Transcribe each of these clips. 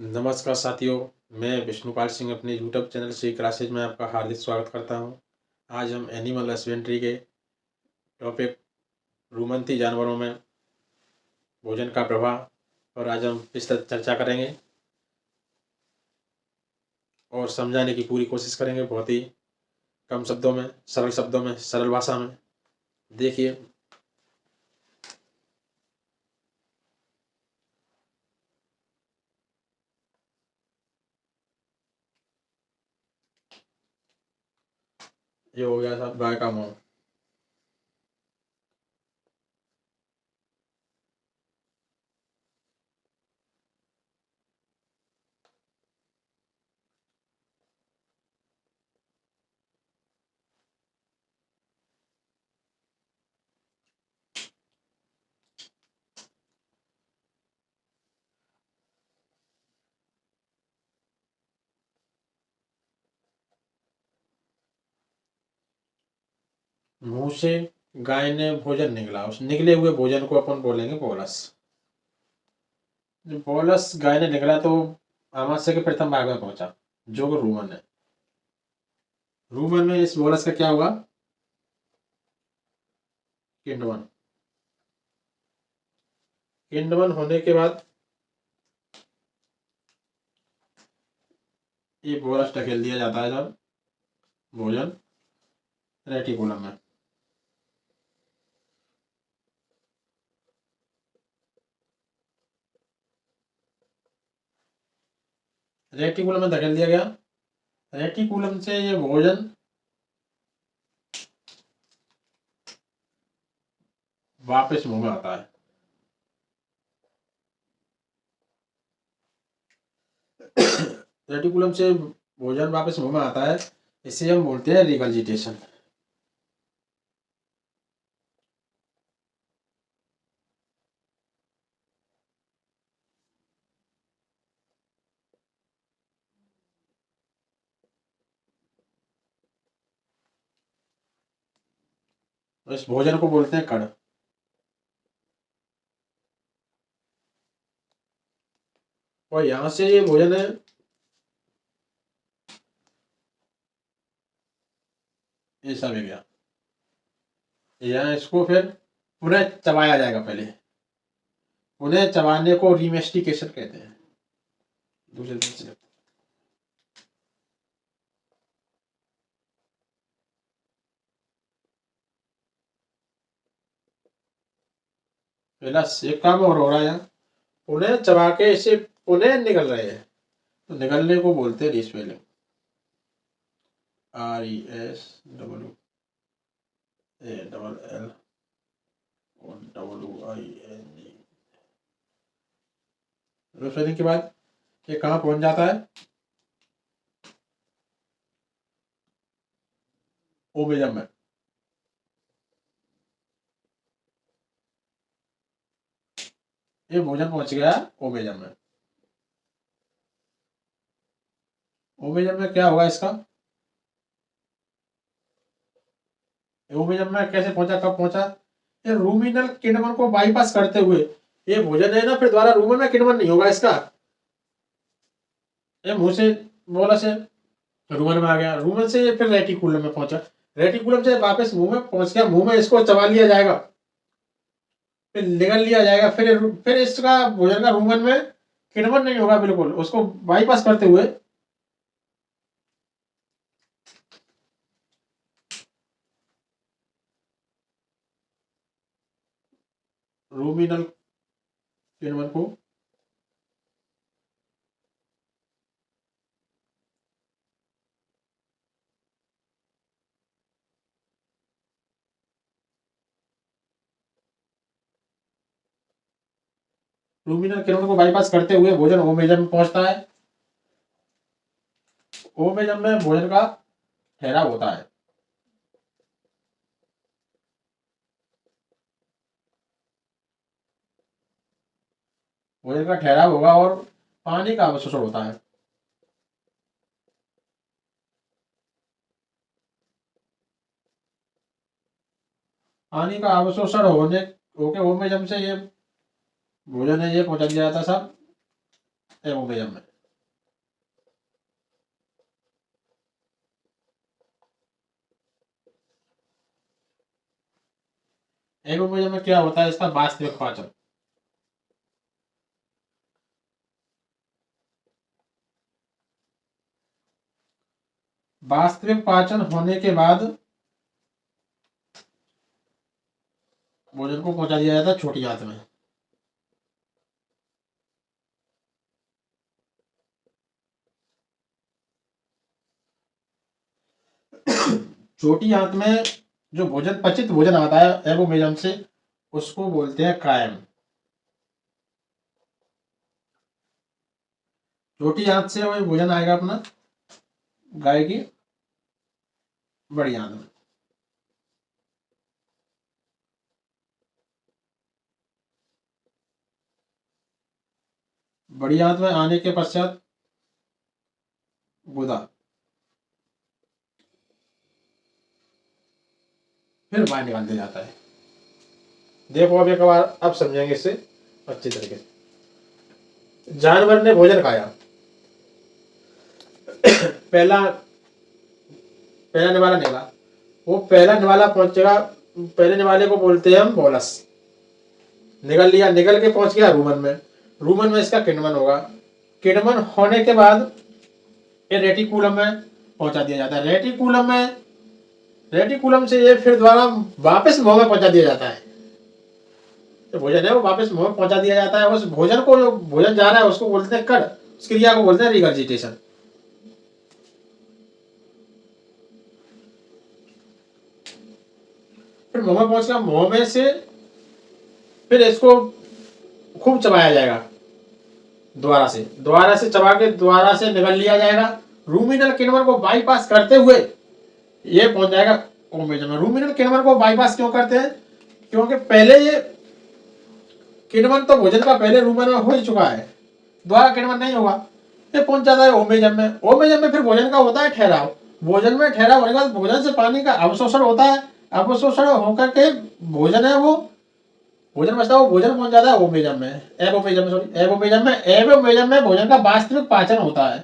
नमस्कार साथियों, मैं विष्णुपाल सिंह अपने यूट्यूब चैनल श्री क्लासेज में आपका हार्दिक स्वागत करता हूं। आज हम एनिमल हस्बेंड्री के टॉपिक रूमंती जानवरों में भोजन का प्रभाव और आज हम इस पर चर्चा करेंगे और समझाने की पूरी कोशिश करेंगे बहुत ही कम शब्दों में, सरल भाषा में। देखिए, ये हो गया साहब गाय का मुंह। मुंह से गाय ने भोजन निकला, उस निकले हुए भोजन को अपन बोलेंगे बोलस। बोलस गाय ने निकला तो आमाशय के प्रथम भाग में पहुंचा, जो रूमन है। रूमन में इस बोलस का क्या हुआ? किण्वन। किण्वन होने के बाद ये बोलस ढकेल दिया जाता है जब भोजन रेटिकुलम में। रेटिकुलम में धकेल दिया गया। रेटिकुलम से ये भोजन वापस मुंह में आता है। रेटिकुलम से भोजन वापस मुंह में आता है, इसे हम बोलते हैं रिगर्जिटेशन। इस भोजन को बोलते हैं कण। और यहां से ये भोजन है ऐसा भी गया, यहाँ इसको फिर पुनः चबाया जाएगा। पहले पुनः चबाने को रीमेस्टिकेशन कहते हैं। दूसरे दिन से पहला एक काम और हो रहा है, यहाँ पुनः चबा के इसे पुनः निकल रहे हैं, तो निकलने को बोलते हैं रीस्पेलिंग। RESWALLING। रीस्पेलिंग के बाद ये कहाँ पहुंच जाता है? ओमेजम में। ये भोजन पहुंच गया ओमेजम में। ओमेजम में क्या होगा इसका? ओमेजम में कैसे पहुंचा, कब पहुंचा? ये रूमिनल किण्वन को बाईपास करते हुए ये भोजन है ना, फिर द्वारा रूमन में किण्वन नहीं होगा इसका। ये मुंह से बोला से रूमन में आ गया, रूमन से ये फिर रेटिकुलम में पहुंचा, रेटिकुलम से वापस मुंह में पहुंच गया, मुंह में इसको चबा लिया जाएगा, फिर निगल लिया जाएगा, फिर इसका भोजन का रूमन में किण्वन नहीं होगा बिल्कुल, उसको बाईपास करते हुए रूमिनल किण्वन को रूमिनल किण्वन को बाईपास करते हुए भोजन ओमेजम में पहुंचता है। ओमेजम में भोजन का ठहराव होता है। भोजन का ठहराव होगा और पानी का अवशोषण होता है। पानी का अवशोषण होने होके ओमेजम से ये भोजन है ये पहुंचा दिया जाता है सब ओमेजम में। एवोमेजम में क्या होता है इसका वास्तविक पाचन। वास्तविक पाचन होने के बाद भोजन को पहुंचा दिया जाता है छोटी आंत में। छोटी आंत में जो भोजन पचित भोजन आता है एवोमेजम से, उसको बोलते हैं कायम। छोटी आंत से वही भोजन आएगा अपना गाय की बड़ी आंत में। बड़ी आंत में आने के पश्चात गुदा, फिर बाहर निकाल दिया जाता है। देखो अब एक बार अब समझेंगे इसे अच्छी तरीके से। जानवर ने भोजन खाया, पहला पहला निवाला निकला, वो पहला निवाला पहुंचेगा, पहले निवाले को बोलते हैं हम बोलस। निकल लिया, निकल के पहुंच गया रूमन में, रूमन में इसका किण्वन होगा। किण्वन होने के बाद ये रेटिकुलम में पहुंचा दिया जाता है। रेटिकुलम से ये फिर द्वारा वापस मुंह में पहुंचा दिया जाता है। जो भोजन है वो वापस मुंह में पहुंचा दिया जाता है। उस भोजन को, जो भोजन जा रहा है उसको बोलते हैं कड़, उस क्रिया को बोलते हैं रिगर्जिटेशन। फिर मुंह में पहुंच गया, मुंह में से फिर इसको खूब चबाया जाएगा, द्वारा से चबा के द्वारा से निगल लिया जाएगा। रूमिनल किण्वन को बाईपास करते हुए ये पहुंच जाएगा ओमेजन में। रूमिनल किण्वन को बाईपास क्यों करते हैं? क्योंकि पहले ये किण्वन तो भोजन का पहले रूमन में हो ही चुका है, द्वारा किण्वन नहीं होगा। ये पहुंच जाता है ओमेजन में। ओमेजन में फिर भोजन का होता है ठहराव। भोजन में ठहराव होने के बाद भोजन से पानी का अवशोषण होता है। अवशोषण होकर के भोजन है वो भोजन बचता है, वो भोजन पहुंच जाता है ओमेजन में, एवोमेजन में भोजन का वास्तविक पाचन होता है।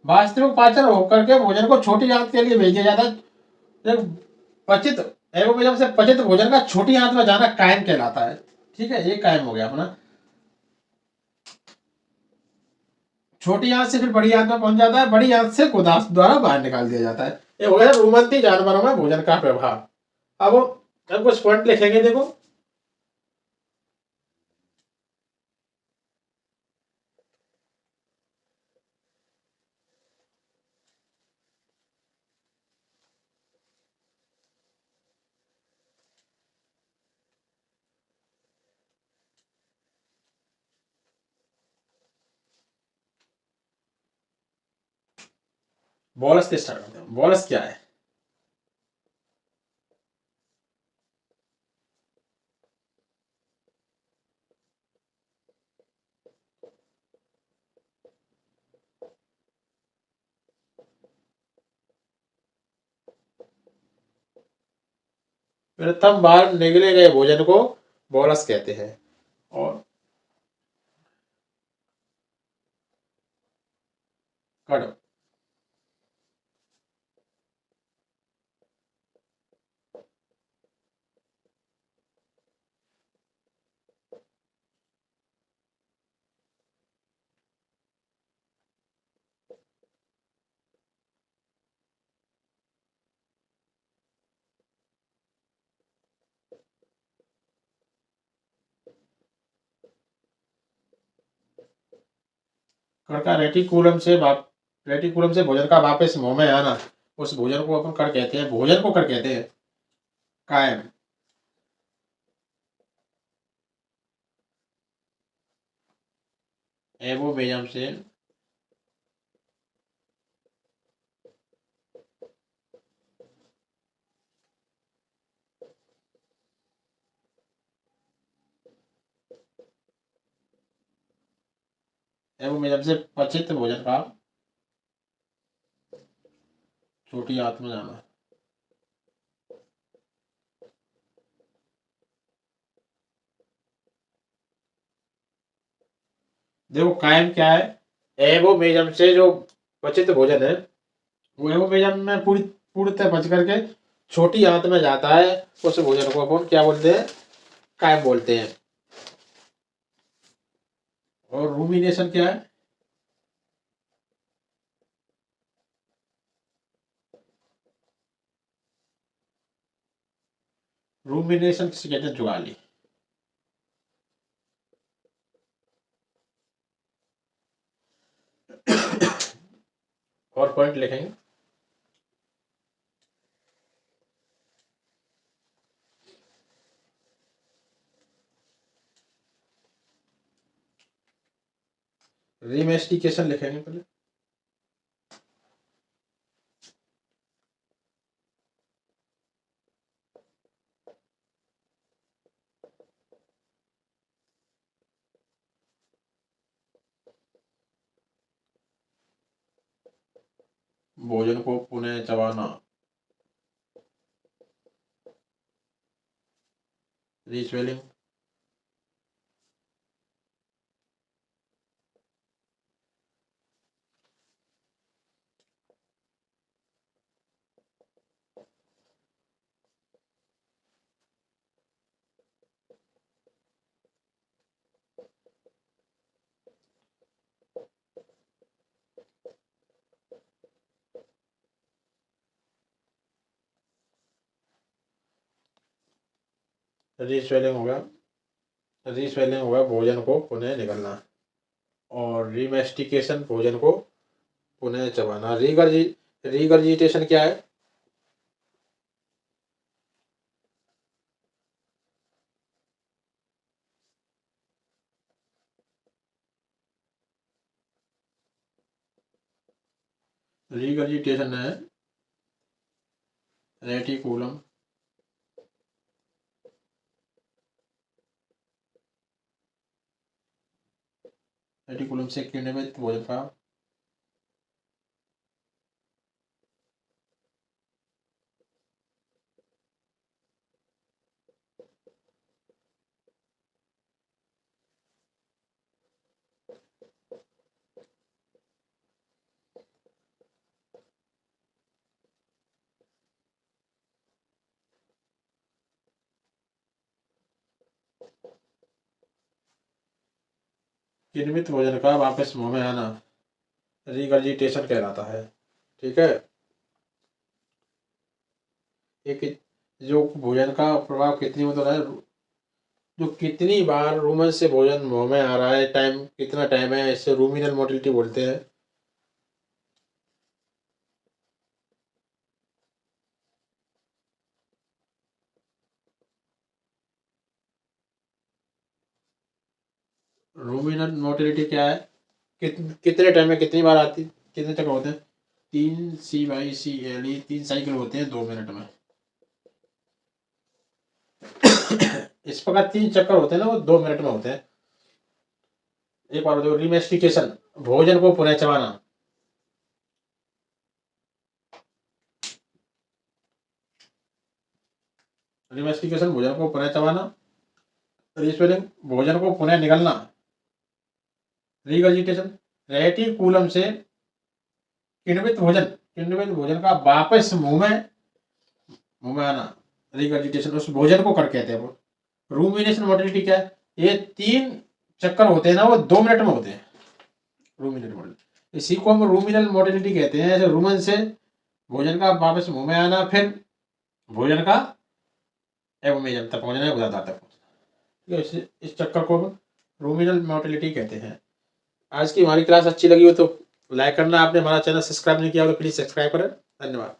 वास्तविक पाचन होकर के भोजन को छोटी आंत के लिए भेज दिया जाता है। पचित एवोमेजन से पचित भोजन का छोटी आंत में जाना कायम कहलाता है। ठीक है, ये कायम हो गया अपना। छोटी आंत से फिर बड़ी आंत में पहुंच जाता है, बड़ी आंत से गोदास द्वारा बाहर निकाल दिया जाता है। ये हो गया रूमंती जानवरों में भोजन का प्रभाव। अब कुछ पॉइंट लिखेंगे, देखो। बोलस से स्टार्ट करते हैं। बोलस क्या है? प्रथम बार निगले गए भोजन को बोलस कहते हैं। और कड़, कड़ का रेटिकुलम से भोजन का वापस मुंह में आना, उस भोजन को अपन कड़ कहते हैं। भोजन को कड़ कहते हैं कायम। एवोमेजम से एवोमेजम से पचित भोजन का छोटी आंत में जाना। देखो कायम क्या है? एवोमेजम से जो पचित भोजन है वो एवोमेजम में पूरी पूर्णतः पच करके छोटी आंत में जाता है। उस भोजन को अपन क्या बोलते हैं? टाइम बोलते हैं। और रूमिनेशन क्या है? रूमिनेशन किसे कहते हैं? जुगाली। और पॉइंट लिखेंगे। रीमेस्टिकेशन लिखेंगे पहले। भोजन को पुनः चबाना। रीस्वेलिंग। रीस्वेलिंग होगा। रीस्वेलिंग होगा भोजन को पुनः निगलना। और रीमेस्टिकेशन भोजन को पुनः चबाना। रीगर्जिटेशन क्या है? रीगर्जिटेशन है रेटिकुलम से किण्वित भोजन का किण्वित भोजन का वापस मुंह में आना रीगर्जिटेशन कहलाता है। ठीक है। एक जो भोजन का प्रभाव कितनी मतलब है, जो कितनी बार रूमन से भोजन मुंह में आ रहा है, टाइम कितना टाइम है, इससे रूमिनल मोटिलिटी बोलते हैं। रूमिनल मोटिलिटी क्या है? कितने टाइम में कितनी बार आती, कितने चक्कर होते हैं? 3 3 साइकिल होते हैं 2 मिनट में। इस प्रकार 3 चक्कर होते हैं ना, वो 2 मिनट में होते हैं। एक बार देखो, रीमेस्टिकेशन भोजन को पुनः चबाना। रीमेस्टिकेशन भोजन को पुनः चबाना। रीस्वेलिंग भोजन को पुनः निगलना। रीगर्जिटेशन रेटिकुलम से किण्वित भोजन का वापस मुंह में आना। रीगर्जिटेशन उस भोजन को कर कहते हैं वो। रूमिनेशन मोटिलिटी क्या है? ये 3 चक्कर होते हैं ना, वो 2 मिनट में होते हैं। रूमिनल मोटिलिटी, इसी को हम रूमिनल मोटिलिटी कहते हैं। ऐसे रूमन से भोजन का वापस मुंह में आना, फिर भोजन का एवमेजन तक पहुंचना है, गुदादार तक पहुंचना। इस चक्कर को रूमिनल मोटिलिटी कहते हैं। आज की हमारी क्लास अच्छी लगी हो तो लाइक करना। आपने हमारा चैनल सब्सक्राइब नहीं किया हो तो प्लीज़ सब्सक्राइब करें। धन्यवाद।